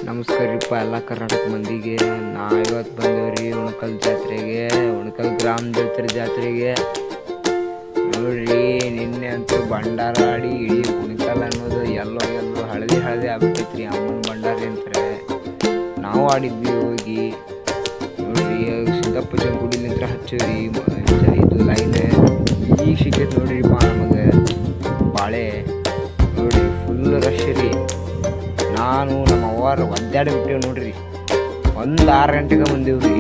ನಮಸ್ಕಾರಪ್ಪ ಎಲ್ಲ ಕರ್ನಾಟಕ ಮಂದಿಗೆ. ಇವತ್ತು ಬಂದೇವ್ರಿ ಉಣಕಲ್ ಜಾತ್ರೆಗೆ, ಉಣಕಲ್ ಗ್ರಾಮ ದೇವತೆ ಜಾತ್ರೆಗೆ. ನೋಡ್ರಿ ನಿನ್ನೆ ಅಂತೂ ಭಂಡಾರ ಆಡಿ ಇಡೀ ಉಣಕಲ್ ಅನ್ನೋದು ಎಲ್ಲೋ ಹಳದಿ ಆಗ್ಬಿಟ್ಟೈತ್ರಿ. ಅಮ್ಮನ ಭಂಡಾರ ಅಂತಾರೆ. ನಾವು ಆಡಿದ್ವಿ ಹೋಗಿ. ನೋಡ್ರಿ ಸಿದ್ದಪ್ಪನ ಗುಡಿಲಿಂತ್ರ ಹಚ್ಚೋರಿ ಇದು ಲೈನ್ ಈಗ ಸಿಕ್ಕೈತೆ ನೋಡ್ರಿಪ್ಪ ನಮಗೆ ಬಾಳೆ. ನೋಡ್ರಿ ಫುಲ್ ರಶ್ ರೀ. ನಾನು ನಮ್ಮ ಅವ್ವಾರು ಒದ್ದಾಡಿ ಬಿಟ್ಟೇವು ನೋಡ್ರಿ. 6 ಗಂಟೆಗೆ ಬಂದೀವ್ರಿ.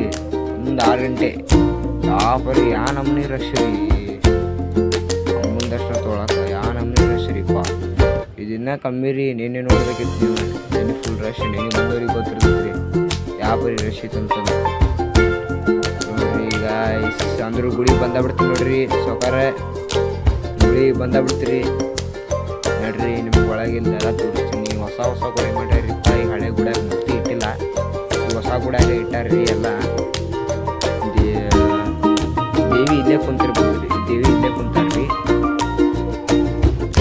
6 ಗಂಟೆ ಯಾಪರಿ ನಮ್ನಿ ರಶ್ ರೀ. ಅಮ್ಮನ ದರ್ಶನ ತೊಗೊಳಕ ನಮ್ನಿ ರಶ್ ರೀಪ್ಪ. ಇದನ್ನ ಕಮ್ಮಿ ರೀ. ನೆನ್ನೆ ನೋಡ್ಬೇಕಿತ್ತು ನೀವು. ನೆನ್ನೆ ಫುಲ್ ರಶ್. ನೆನ್ನೆ ಬಂದವ್ರಿಗೆ ಗೊತ್ತಿರ್ತೈತ್ರಿ ಯಾಪರಿ ರಶ್ ಇತ್ತಂತಂದು. ನೋಡ್ರಿ ಈಗ ಅಂದ್ರು ಗುಡಿ ಬಂದಾಬಿಡ್ತೀವಿ ನೋಡ್ರಿ. ಸೊಕಾರ ಗುಡಿ ಬಂದಾಬಿಡ್ತೀರಿ ನೋಡ್ರಿ. ನಿಮ್ಗೆ ಒಳಗಿಲ್ಲ ತೋರಿಸ್ತೀನಿ. ಹೊಸ ಗುಡಿ ಮಾಡ್ಯಾರಿ. ಈ ಹಳೆ ಗುಡಿಯಾಗ ಮುಟ್ಟಿ ಇಟ್ಟಿಲ್ಲ. ಹೊಸ ಗುಡಿಯಾಗ ಇಟ್ಟಾರ್ರಿ ಎಲ್ಲ. ದೇವಿ ಇಲ್ಲೇ ಕುಂತಿರ್ಬೋದ್ರಿ. ದೇವಿ ಇಲ್ಲೇ ಕುಂತಾರ್ರಿ.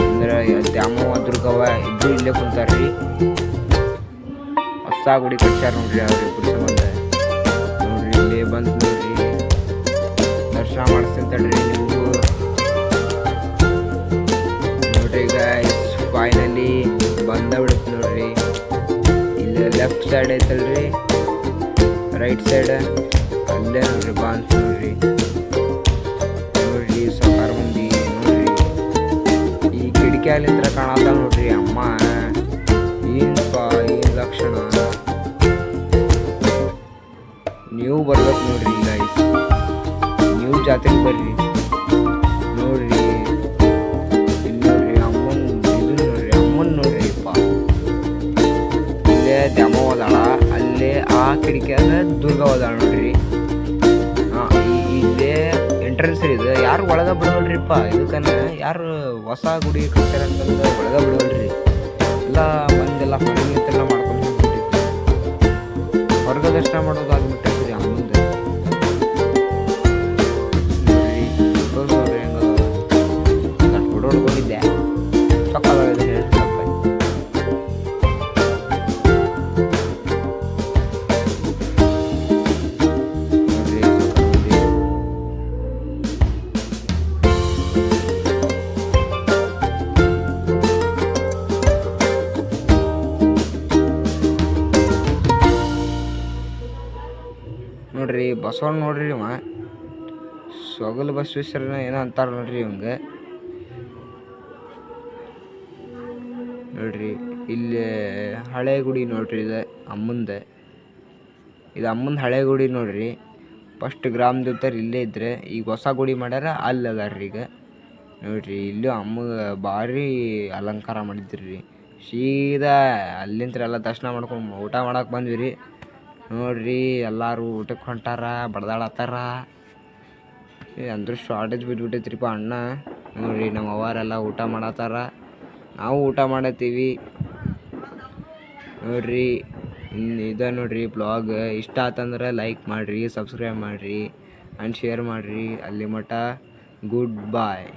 ಅಂದ್ರೆ ದ್ಯಾಮವ್ವ ದುರ್ಗವ್ವ ಇಬ್ರು ಇಲ್ಲೇ ಕುಂತಾರ್ರಿ. ಹೊಸ ಗುಡಿ ಕಟ್ಸ್ಯಾರ ನೋಡ್ರಿ ಅವ್ರಿಬ್ರು ಸಂಬಂಧ. ನೋಡ್ರಿ ಇಲ್ಲೇ ಬಂದು ನೋಡ್ರಿ ದರ್ಶನ ಮಾಡಿಸ್ತೇನೆ ನೀವು. ನೋಡ್ರಿ ಈಗ ಫೈನಲಿ ಬಂದಾಬಿಡುತ್ತೆ ನೋಡ್ರಿ. ಇಲ್ಲಿ ಲೆಫ್ಟ್ ಸೈಡ್ ಐತಲ್ರಿ, ರೈಟ್ ಸೈಡ್ ಅಲ್ಲೇ ನೋಡ್ರಿ ಬಾನ್ಸ್ ನೋಡ್ರಿ. ನೋಡ್ರಿ ಸಾಕಾರ ಮಂದಿ ನೋಡ್ರಿ. ಈ ಕಿಟಕಿಯಲ್ಲಿಂದ್ರ ಕಾಣತ್ತ ನೋಡ್ರಿ. ಅಮ್ಮ ಏನಪ್ಪ ಏನ್ ಲಕ್ಷಣ. ನೀವು ಬರ್ಬೇಕು ನೋಡ್ರಿ ಗೈಸ್. ನೀವು ಜಾತ್ರೆಗೆ ಬರ್ರಿ. ನೋಡ್ರಿ ದ್ಯಾಮವ್ವ ಅದಾಳ. ಅಲ್ಲೇ ಆ ಕಿಟಕಿಯಾಗ ದುರ್ಗವ್ವ ಅದಾಳ ನೋಡ್ರಿ. ಇಲ್ಲೇ ಎಂಟ್ರೆನ್ಸ್ ಇದು. ಯಾರು ಒಳಗ ಬಿಡವಲ್ರಿಪ್ಪ. ಇದಕ್ಕನ್ನ ಯಾರು ಹೊಸ ಗುಡಿ ಕಟ್ಟಾರ ಅಂತಂದು ಒಳಗ ಬಿಡವಲ್ರಿ. ಎಲ್ಲ ಮಂದೆಲ್ಲ ಹೊರಗೆ ನಿಂತೆಲ್ಲ ಮಾಡ್ಕೊಂಡು ಹೋಗ್ಬಿಟ್ಟಿತ್ತು. ಹೊರಗ ದರ್ಶನ ಮಾಡೋದು ಆಗ್ಬಿಟ್ಟೈತ್ರಿ ಅಮ್ಮಂದು. ನೋಡ್ರಿ ಹೆಂಗ ಹೊಡ್ಕೊಂಡಿದ್ದೆ ಚೊಕ್ಕದ ಹೇಳಿ. ನೋಡ್ರಿ ಬಸವಣ್ಣ ನೋಡ್ರಿ. ಇವ ಸೊಗಲು ಬಸವೇಶ್ವರನ ಏನೋ ಅಂತಾರ ನೋಡ್ರಿ ಇವಂಗೆ. ನೋಡ್ರಿ ಇಲ್ಲಿ ಹಳೆ ಗುಡಿ ನೋಡ್ರಿ. ಇದು ಅಮ್ಮಂದೆ. ಇದು ಅಮ್ಮಂದು ಹಳೆ ಗುಡಿ ನೋಡ್ರಿ. ಫಸ್ಟ್ ಗ್ರಾಮ ದೇವತೆ ಇಲ್ಲೇ ಇದ್ರೆ ಈಗ ಹೊಸ ಗುಡಿ ಮಾಡ್ಯಾರ ಅಲ್ಲಿ ಅದಾರ್ರಿ ಈಗ. ನೋಡ್ರಿ ಇಲ್ಲೂ ಅಮ್ಮಗೆ ಭಾರಿ ಅಲಂಕಾರ ಮಾಡಿದ್ರಿ. ಸೀದಾ ಅಲ್ಲಿಂತ್ರ ಎಲ್ಲ ದರ್ಶನ ಮಾಡ್ಕೊಂಡು ಊಟ ಮಾಡಕ್ಕೆ ಬಂದ್ವಿ ರೀ. ನೋಡ್ರಿ ಎಲ್ಲರೂ ಊಟಕ್ಕೆ ಹೊಂಟಾರ, ಬಡ್ದಾಡತ್ತಾರ. ಅಂದ್ರೂ ಶಾರ್ಟೇಜ್ ಬಿದ್ದುಬಿಟ್ಟೈತ್ರಿಪ್ಪ ಅಣ್ಣ. ನೋಡ್ರಿ ನಮ್ಮ ಅವರೆಲ್ಲ ಊಟ ಮಾಡತ್ತಾರ. ನಾವು ಊಟ ಮಾಡತ್ತೀವಿ ನೋಡ್ರಿ. ಇದ ನೋಡ್ರಿ ಬ್ಲಾಗ್. ಇಷ್ಟ ಆತಂದ್ರೆ ಲೈಕ್ ಮಾಡಿರಿ, ಸಬ್ಸ್ಕ್ರೈಬ್ ಮಾಡಿರಿ ಆ್ಯಂಡ್ ಶೇರ್ ಮಾಡಿರಿ. ಅಲ್ಲಿ ಮಟ ಗುಡ್ ಬಾಯ್.